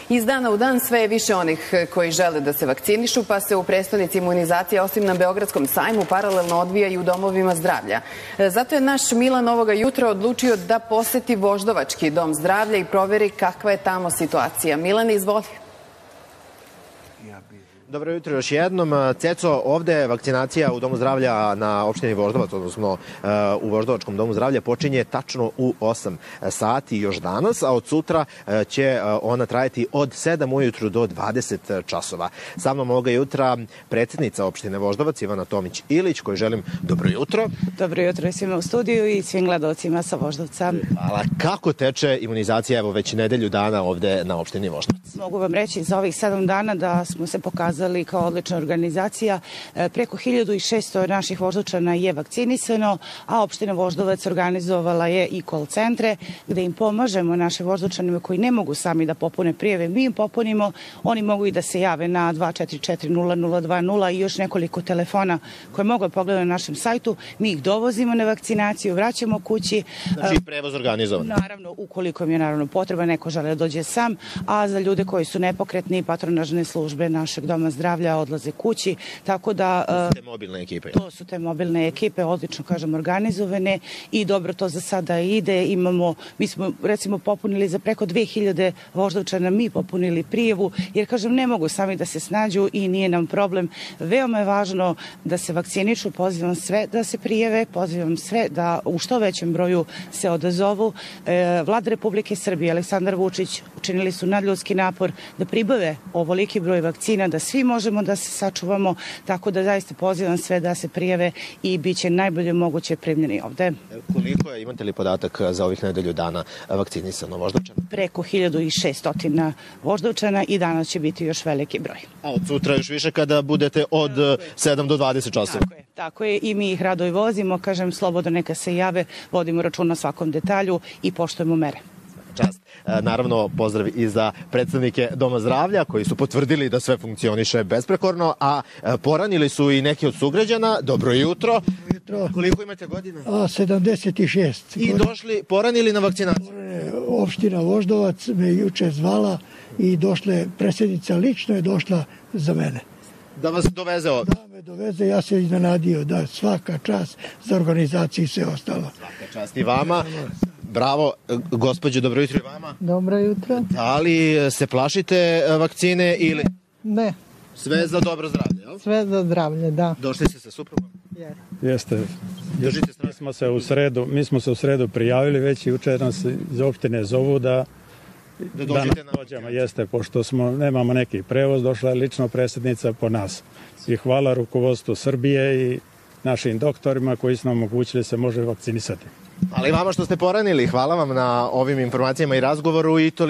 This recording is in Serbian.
Iz dana u dan sve je više onih koji žele da se vakcinišu, pa se u prestonici imunizacija, osim na Beogradskom sajmu, paralelno odvija i u domovima zdravlja. Zato je naš Milan ovoga jutra odlučio da poseti Voždovački dom zdravlja i proveri kakva je tamo situacija. Milane, izvoli. Dobro jutro još jednom. Ceco, ovde je vakcinacija u Domu zdravlja na opštini Voždovac, odnosno u Voždovačkom domu zdravlja, počinje tačno u 8 sati još danas, a od sutra će ona trajati od 7 ujutru do 20 časova. Sa mnom ovoga jutra predsednica opštine Voždovac, Ivana Tomić-Ilić, koji želim dobro jutro. Dobro jutro svima u studiju i svim gledalcima sa Voždovca. Hvala. Kako teče imunizacija, evo već nedelju dana ovde na opštini Voždovac? Mogu vam reći za ovih 7 dana da smo se pokazali kao odlična organizacija. Preko 1600 naših Voždovčana je vakcinisano, a opština Voždovac organizovala je i call centre gde im pomažemo naše Voždovčanima koji ne mogu sami da popune prijave. Mi im popunimo, oni mogu i da se jave na 244 0020 i još nekoliko telefona koje mogu pogledati na našem sajtu. Mi ih dovozimo na vakcinaciju, vraćamo kući. Znači prevoz organizovan? Naravno, ukoliko mi je naravno potreba, neko žele da dođe sam, a za ljude koji su nepokretni, patronažne službe našeg doma zdravlja odlaze kući, tako da... To su te mobilne ekipe. To su te mobilne ekipe, odlično, kažem, organizovane i dobro to za sada ide. Mi smo, recimo, popunili za preko 2000 Voždovčana, mi popunili prijavu, jer, kažem, ne mogu sami da se snađu i nije nam problem. Veoma je važno da se vakcinišu, pozivam sve da se prijave, pozivam sve da u što većem broju se odazovu. Vlada Republike Srbije, Aleksandar Vučić, učinili su nadljudski napor da pribave ovoliki broj vakcina, da svi možemo da se sačuvamo, tako da zaista pozivam sve da se prijave i bit će najbolje moguće primljeni ovde. Koliko je, imate li podatak za ovih nedelju dana vakcinisano Voždovčana? Preko 1600 Voždovčana i danas će biti još veliki broj. A od sutra još više kada budete od 7 do 20 časova? Tako je i mi ih rado i vozimo, kažem, slobodno neka se jave, vodimo račun na svakom detalju i poštujemo mere. Čast. Naravno, pozdrav i za predstavnike Doma zdravlja koji su potvrdili da sve funkcioniše besprekorno, a poranili su i neki od sugrađana. Dobro jutro. Koliko imate godina? 76. I došli, poranili na vakcinaciju? Opština Voždovac me juče zvala i došla predsjednica lično je došla za mene. Da vas doveze ovdje? Da me doveze, ja se iznenadio, da svaka čast za organizaciju i sve ostalo. Svaka čast i vama. Bravo, gospođo, dobro jutro i vama. Dobro jutro. Da li se plašite vakcine ili... Ne. Sve za dobro zdravlje, jel? Sve za zdravlje, da. Došli ste sa suprugom? Jeste. Držite strah. Mi smo se u sredu prijavili, već i jučer nas iz opštine zovu da dođemo. Jeste, pošto nemamo neki prevoz, došla je lično predsjednica po nas. I hvala rukovodstvu Srbije i našim doktorima koji su nam omogućili se može vakcinisati. Ali vama što ste poranili, hvala vam na ovim informacijama i razgovoru i to